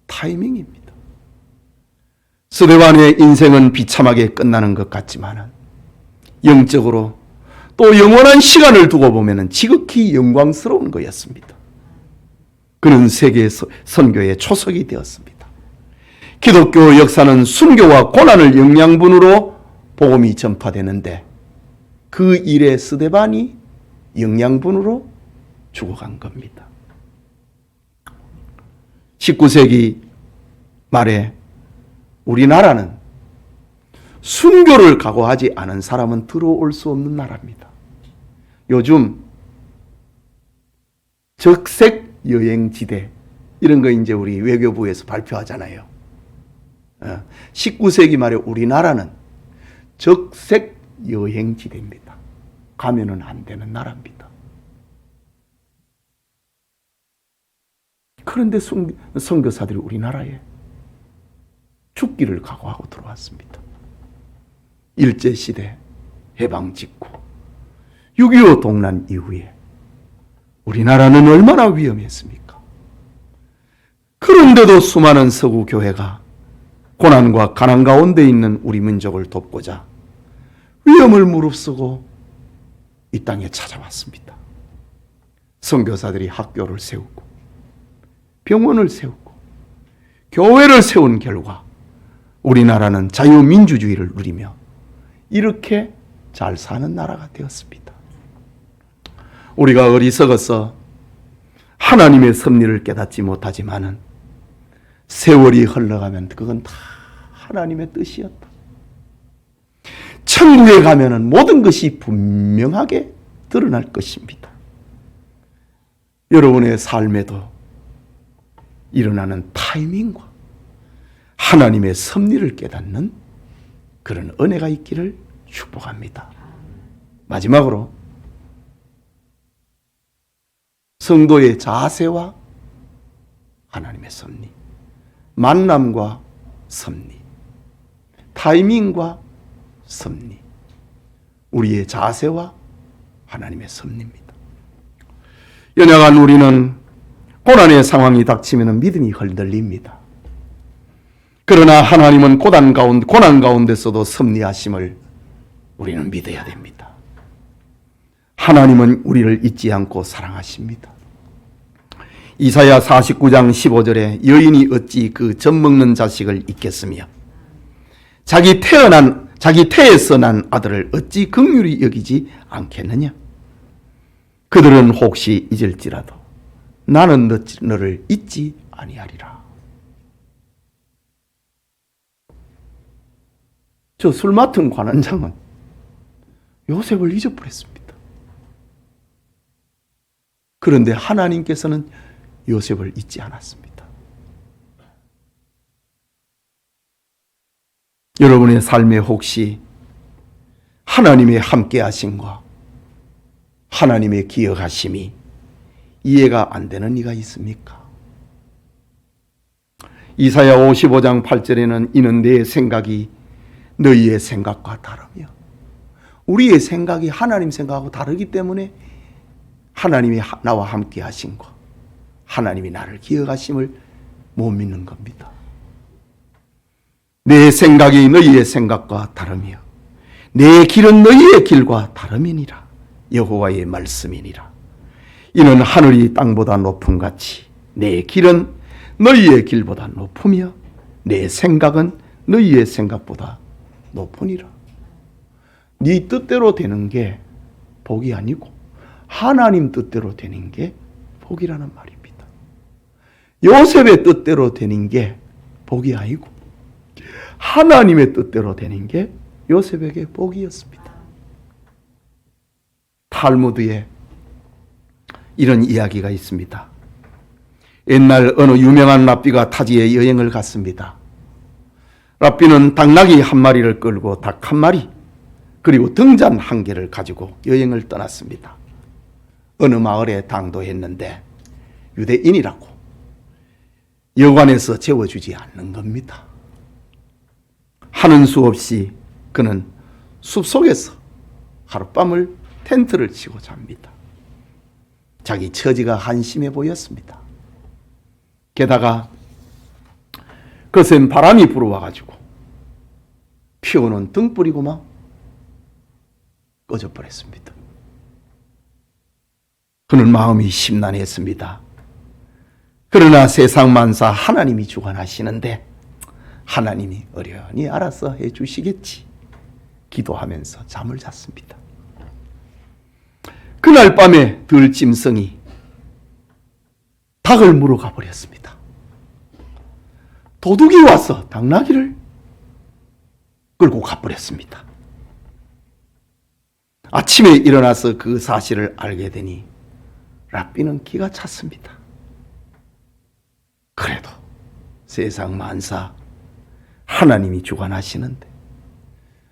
타이밍입니다. 스데반의 인생은 비참하게 끝나는 것 같지만 영적으로 또 영원한 시간을 두고 보면 지극히 영광스러운 거였습니다. 그는 세계 선교의 초석이 되었습니다. 기독교 역사는 순교와 고난을 영양분으로 복음이 전파되는데 그 일에 스데반이 영양분으로 죽어간 겁니다. 19세기 말에 우리나라는 순교를 각오하지 않은 사람은 들어올 수 없는 나라입니다. 요즘 적색 여행지대 이런 거 이제 우리 외교부에서 발표하잖아요. 19세기 말에 우리나라는 적색 여행지대입니다. 가면은 안 되는 나라입니다. 그런데 선교사들이 우리나라에 죽기를 각오하고 들어왔습니다. 일제시대 해방 직후 6.25 동란 이후에 우리나라는 얼마나 위험했습니까? 그런데도 수많은 서구 교회가 고난과 가난 가운데 있는 우리 민족을 돕고자 위험을 무릅쓰고 이 땅에 찾아왔습니다. 선교사들이 학교를 세우고 병원을 세우고 교회를 세운 결과 우리나라는 자유민주주의를 누리며 이렇게 잘 사는 나라가 되었습니다. 우리가 어리석어서 하나님의 섭리를 깨닫지 못하지만은 세월이 흘러가면 그건 다 하나님의 뜻이었다. 천국에 가면은 모든 것이 분명하게 드러날 것입니다. 여러분의 삶에도 일어나는 타이밍과 하나님의 섭리를 깨닫는 그런 은혜가 있기를 축복합니다. 마지막으로 성도의 자세와 하나님의 섭리, 만남과 섭리, 타이밍과 섭리, 우리의 자세와 하나님의 섭리입니다. 연약한 우리는 고난의 상황이 닥치면 믿음이 흔들립니다. 그러나 하나님은 고난 가운데서도 섭리하심을 우리는 믿어야 됩니다. 하나님은 우리를 잊지 않고 사랑하십니다. 이사야 49장 15절에 여인이 어찌 그 젖먹는 자식을 잊겠으며 자기 태에서 난 아들을 어찌 긍휼히 여기지 않겠느냐. 그들은 혹시 잊을지라도 나는 너를 잊지 아니하리라. 저 술 맡은 관원장은 요셉을 잊어버렸습니다. 그런데 하나님께서는 요셉을 잊지 않았습니다. 여러분의 삶에 혹시 하나님의 함께하심과 하나님의 기억하심이 이해가 안 되는 이가 있습니까? 이사야 55장 8절에는 이는 내 생각이 너희의 생각과 다르며, 우리의 생각이 하나님 생각하고 다르기 때문에 하나님이 나와 함께 하신 것, 하나님이 나를 기억하심을 못 믿는 겁니다. 내 생각이 너희의 생각과 다르며 내 길은 너희의 길과 다름이니라. 여호와의 말씀이니라. 이는 하늘이 땅보다 높음 같이 내 길은 너희의 길보다 높으며 내 생각은 너희의 생각보다 높으니라. 네 뜻대로 되는 게 복이 아니고 하나님 뜻대로 되는 게 복이라는 말입니다. 요셉의 뜻대로 되는 게 복이 아니고 하나님의 뜻대로 되는 게 요셉에게 복이었습니다. 탈무드에 이런 이야기가 있습니다. 옛날 어느 유명한 랍비가 타지에 여행을 갔습니다. 랍비는 당나귀 한 마리를 끌고 닭 한 마리 그리고 등잔 한 개를 가지고 여행을 떠났습니다. 어느 마을에 당도했는데 유대인이라고 여관에서 재워주지 않는 겁니다. 하는 수 없이 그는 숲속에서 하룻밤을 텐트를 치고 잡니다. 자기 처지가 한심해 보였습니다. 게다가 거센 바람이 불어와가지고 피워놓은 등불이고 막 꺼져버렸습니다. 그는 마음이 심란했습니다. 그러나 세상 만사 하나님이 주관하시는데 하나님이 어련히 알아서 해주시겠지 기도하면서 잠을 잤습니다. 그날 밤에 들짐승이 닭을 물어가 버렸습니다. 도둑이 와서 당나귀를 끌고 가버렸습니다. 아침에 일어나서 그 사실을 알게 되니 랍비는 기가 찼습니다. 그래도 세상 만사 하나님이 주관하시는데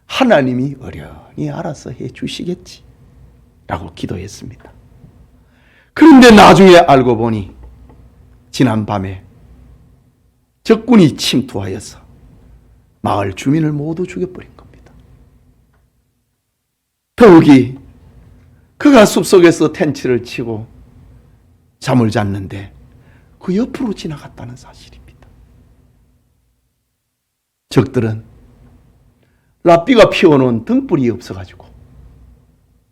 하나님이 어련히 알아서 해주시겠지 라고 기도했습니다. 그런데 나중에 알고 보니 지난 밤에 적군이 침투하여서 마을 주민을 모두 죽여버린 겁니다. 더욱이 그가 숲속에서 텐트를 치고 잠을 잤는데 그 옆으로 지나갔다는 사실입니다. 적들은 랍비가 피워놓은 등불이 없어가지고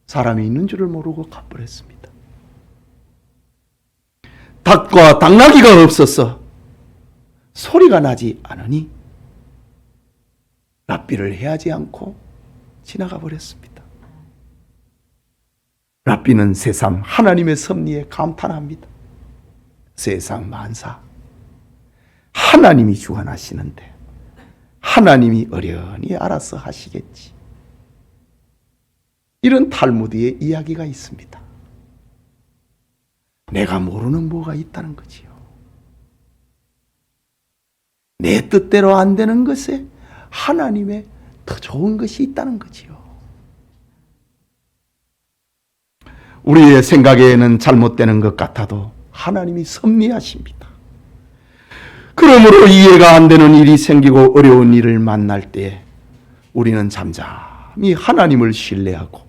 사람이 있는 줄을 모르고 가버렸습니다. 닭과 당나귀가 없어서 소리가 나지 않으니 랍비를 해하지 않고 지나가 버렸습니다. 랍비는 새삼 하나님의 섭리에 감탄합니다. 세상 만사 하나님이 주관하시는데 하나님이 어련히 알아서 하시겠지. 이런 탈무드의 이야기가 있습니다. 내가 모르는 뭐가 있다는 거지요. 내 뜻대로 안 되는 것에 하나님의 더 좋은 것이 있다는 거지요. 우리의 생각에는 잘못되는 것 같아도 하나님이 섭리하십니다. 그러므로 이해가 안 되는 일이 생기고 어려운 일을 만날 때 우리는 잠잠히 하나님을 신뢰하고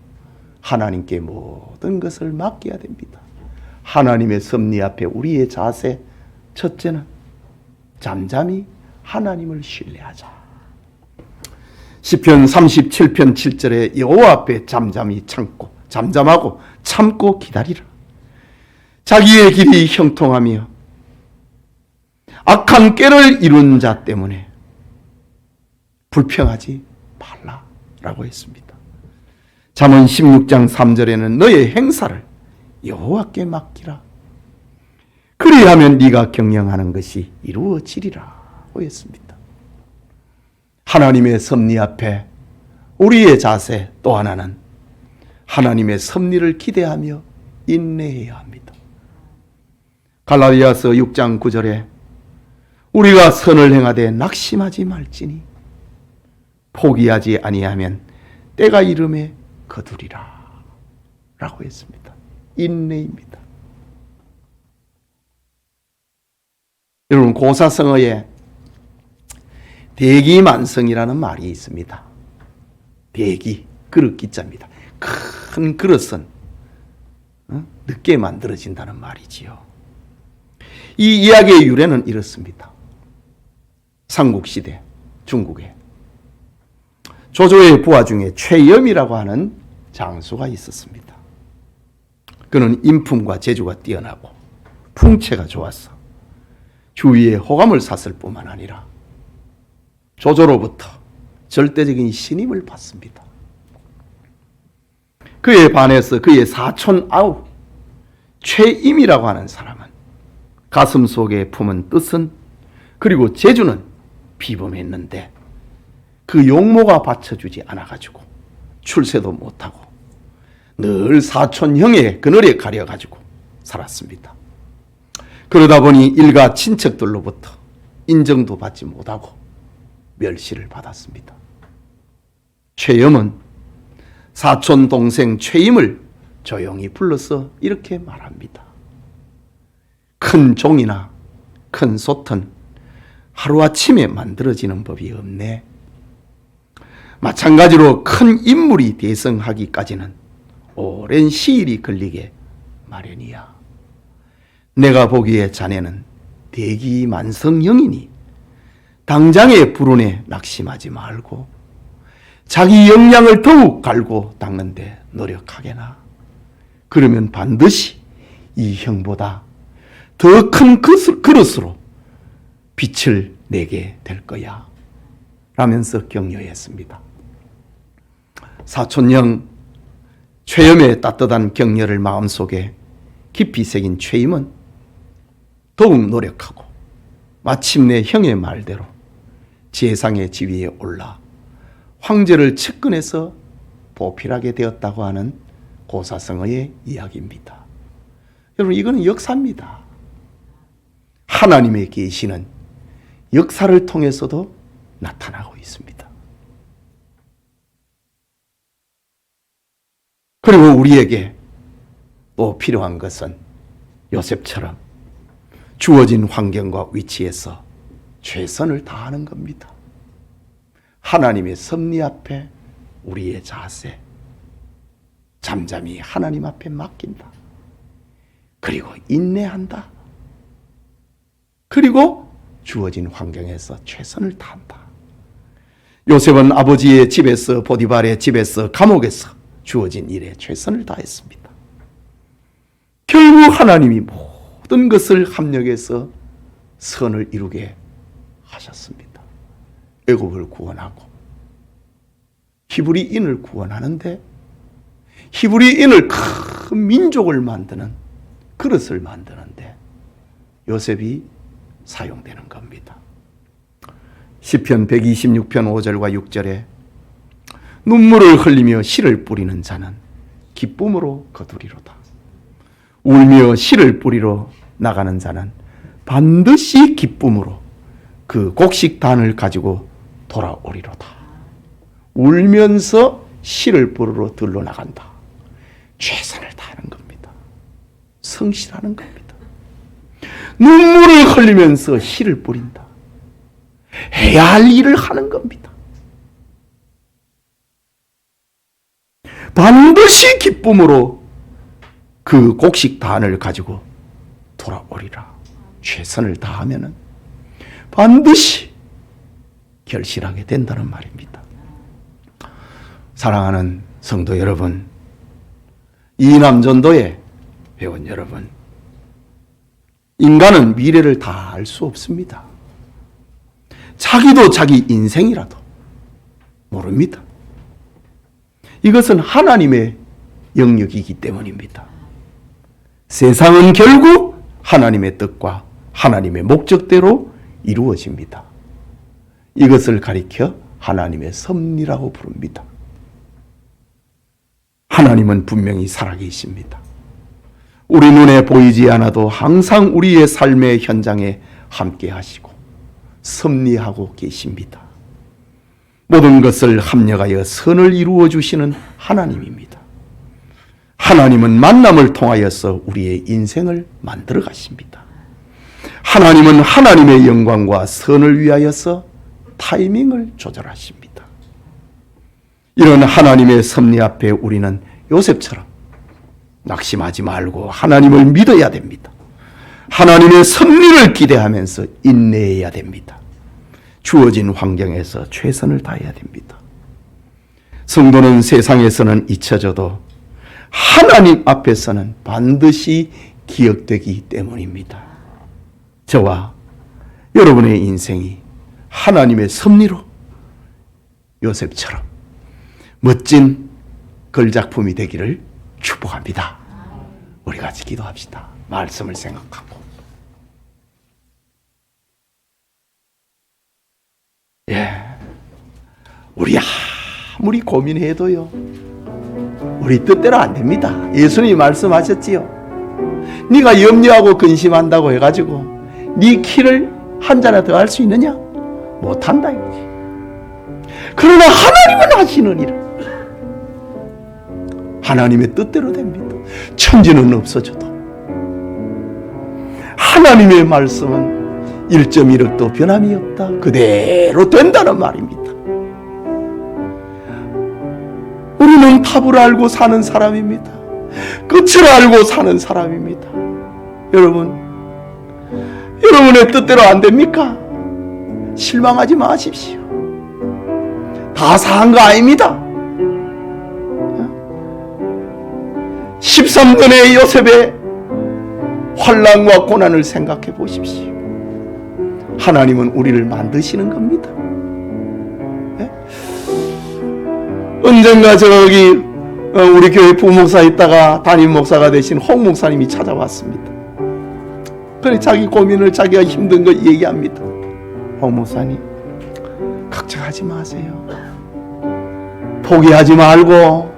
하나님께 모든 것을 맡겨야 됩니다. 하나님의 섭리 앞에 우리의 자세, 첫째는 잠잠히 하나님을 신뢰하자. 시편 37편 7절에 여호와 앞에 잠잠하고 참고 기다리라. 자기의 길이 형통하며 악한 꾀를 이룬 자 때문에 불평하지 말라라고 했습니다. 잠언 16장 3절에는 너의 행사를 여호와께 맡기라. 그리하면 네가 경영하는 것이 이루어지리라고 했습니다. 하나님의 섭리 앞에 우리의 자세 또 하나는 하나님의 섭리를 기대하며 인내해야 합니다. 갈라디아서 6장 9절에 우리가 선을 행하되 낙심하지 말지니 포기하지 아니하면 때가 이름에 거두리라 라고 했습니다. 인내입니다. 여러분, 고사성어에 대기만성이라는 말이 있습니다. 대기, 그릇 기자입니다. 큰 그릇은 늦게 만들어진다는 말이지요. 이 이야기의 유래는 이렇습니다. 삼국시대 중국에 조조의 부하 중에 최염이라고 하는 장수가 있었습니다. 그는 인품과 재주가 뛰어나고 풍채가 좋았어 주위에 호감을 샀을 뿐만 아니라 조조로부터 절대적인 신임을 받습니다. 그에 반해서 그의 사촌 아우 최임이라고 하는 사람은 가슴 속에 품은 뜻은 그리고 재주는 비범했는데 그 용모가 받쳐주지 않아가지고 출세도 못하고 늘 사촌형의 그늘에 가려가지고 살았습니다. 그러다 보니 일가 친척들로부터 인정도 받지 못하고 멸시를 받았습니다. 최염은 사촌 동생 최임을 조용히 불러서 이렇게 말합니다. 큰 종이나 큰 솥은 하루아침에 만들어지는 법이 없네. 마찬가지로 큰 인물이 대성하기까지는 오랜 시일이 걸리게 마련이야. 내가 보기에 자네는 대기만성형이니 당장의 불운에 낙심하지 말고 자기 역량을 더욱 갈고 닦는데 노력하게나. 그러면 반드시 이 형보다 더 큰 그릇으로 빛을 내게 될 거야 라면서 격려했습니다. 사촌형 최염의 따뜻한 격려를 마음속에 깊이 새긴 최임은 더욱 노력하고 마침내 형의 말대로 재상의 지위에 올라 황제를 측근해서 보필하게 되었다고 하는 고사성어의 이야기입니다. 여러분, 이거는 역사입니다. 하나님의 계시는 역사를 통해서도 나타나고 있습니다. 그리고 우리에게 또 필요한 것은 요셉처럼 주어진 환경과 위치에서 최선을 다하는 겁니다. 하나님의 섭리 앞에 우리의 자세, 잠잠히 하나님 앞에 맡긴다. 그리고 인내한다. 그리고 주어진 환경에서 최선을 다한다. 요셉은 아버지의 집에서, 보디발의 집에서, 감옥에서 주어진 일에 최선을 다했습니다. 결국 하나님이 모든 것을 합력해서 선을 이루게 하셨습니다. 애굽을 구원하고 히브리인을 구원하는데 히브리인을 큰 민족을 만드는 그릇을 만드는데 요셉이 사용되는 겁니다. 시편 126편 5절과 6절에 눈물을 흘리며 씨를 뿌리는 자는 기쁨으로 거두리로다. 울며 씨를 뿌리러 나가는 자는 반드시 기쁨으로 그 곡식단을 가지고 돌아오리로다. 울면서 씨를 뿌리러 들러 나간다. 최선을 다하는 겁니다. 성실하는 겁니다. 눈물을 흘리면서 씨를 뿌린다. 해야 할 일을 하는 겁니다. 반드시 기쁨으로 그 곡식단을 가지고 돌아오리라. 최선을 다하면은 반드시 결실하게 된다는 말입니다. 사랑하는 성도 여러분, 이남전도의 회원 여러분, 인간은 미래를 다 알 수 없습니다. 자기도 자기 인생이라도 모릅니다. 이것은 하나님의 영역이기 때문입니다. 세상은 결국 하나님의 뜻과 하나님의 목적대로 이루어집니다. 이것을 가리켜 하나님의 섭리라고 부릅니다. 하나님은 분명히 살아계십니다. 우리 눈에 보이지 않아도 항상 우리의 삶의 현장에 함께 하시고 섭리하고 계십니다. 모든 것을 합력하여 선을 이루어 주시는 하나님입니다. 하나님은 만남을 통하여서 우리의 인생을 만들어 가십니다. 하나님은 하나님의 영광과 선을 위하여서 타이밍을 조절하십니다. 이런 하나님의 섭리 앞에 우리는 요셉처럼 낙심하지 말고 하나님을 믿어야 됩니다. 하나님의 섭리를 기대하면서 인내해야 됩니다. 주어진 환경에서 최선을 다해야 됩니다. 성도는 세상에서는 잊혀져도 하나님 앞에서는 반드시 기억되기 때문입니다. 저와 여러분의 인생이 하나님의 섭리로 요셉처럼 멋진 걸작품이 되기를 축복합니다. 우리 같이 기도합시다. 말씀을 생각하고. 우리 아무리 고민해도요, 우리 뜻대로 안 됩니다. 예수님이 말씀하셨지요. 네가 염려하고 근심한다고 해가지고 네 키를 한 자나 더 할 수 있느냐? 못한다 이거지. 그러나 하나님은 하시느니라. 하나님의 뜻대로 됩니다. 천지는 없어져도 하나님의 말씀은 1.1억도 변함이 없다. 그대로 된다는 말입니다. 우리는 답을 알고 사는 사람입니다. 끝을 알고 사는 사람입니다. 여러분의 뜻대로 안 됩니까? 실망하지 마십시오. 다 사한 거 아닙니다. 13년의 요셉의 환난과 고난을 생각해 보십시오. 하나님은 우리를 만드시는 겁니다. 언젠가 저기 우리 교회 부목사 있다가 담임 목사가 되신 홍 목사님이 찾아왔습니다. 그래 자기 고민을 자기가 힘든 거 얘기합니다. 홍 목사님, 걱정하지 마세요. 포기하지 말고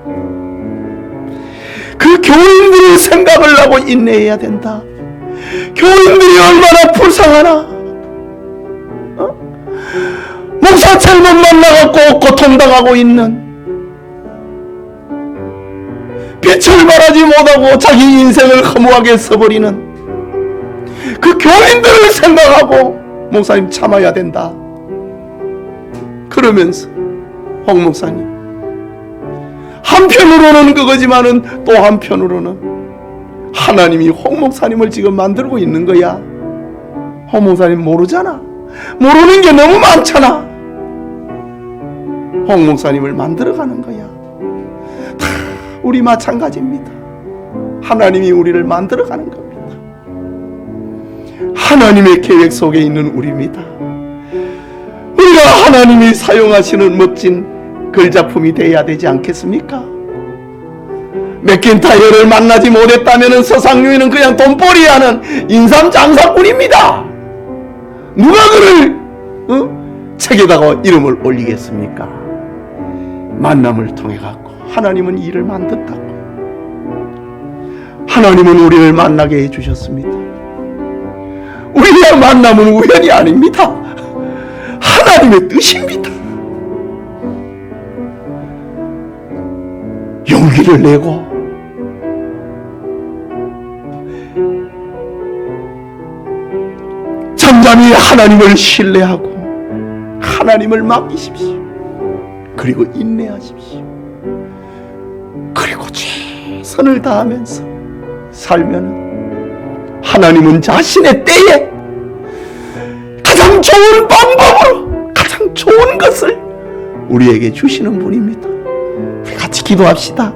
그 교인들의 생각을 하고 인내해야 된다. 교인들이 얼마나 불쌍하나. 목사 잘못 만나갖고 고통당하고 있는, 빛을 발하지 못하고 자기 인생을 허무하게 써버리는 그 교인들을 생각하고 목사님 참아야 된다. 그러면서 홍 목사님, 한편으로는 그거지만은 또 한편으로는 하나님이 홍 목사님을 지금 만들고 있는 거야. 홍 목사님 모르잖아. 모르는 게 너무 많잖아. 홍 목사님을 만들어가는 거야. 다 우리 마찬가지입니다. 하나님이 우리를 만들어가는 겁니다. 하나님의 계획 속에 있는 우리입니다. 우리가 하나님이 사용하시는 멋진 걸작품이 되어야 되지 않겠습니까? 맥킨타이어를 만나지 못했다면 서상류에는 그냥 돈벌이하는 인삼장사꾼입니다. 누가 그를 책에다가 이름을 올리겠습니까? 만남을 통해 갖고 하나님은 일을 만든다고. 하나님은 우리를 만나게 해주셨습니다. 우리와 만남은 우연이 아닙니다. 하나님의 뜻입니다. 용기를 내고 잠잠히 하나님을 신뢰하고 하나님을 맡기십시오. 그리고 인내하십시오. 그리고 최선을 다하면서 살면은 하나님은 자신의 때에 가장 좋은 방법으로 가장 좋은 것을 우리에게 주시는 분입니다. 우리 같이 기도합시다.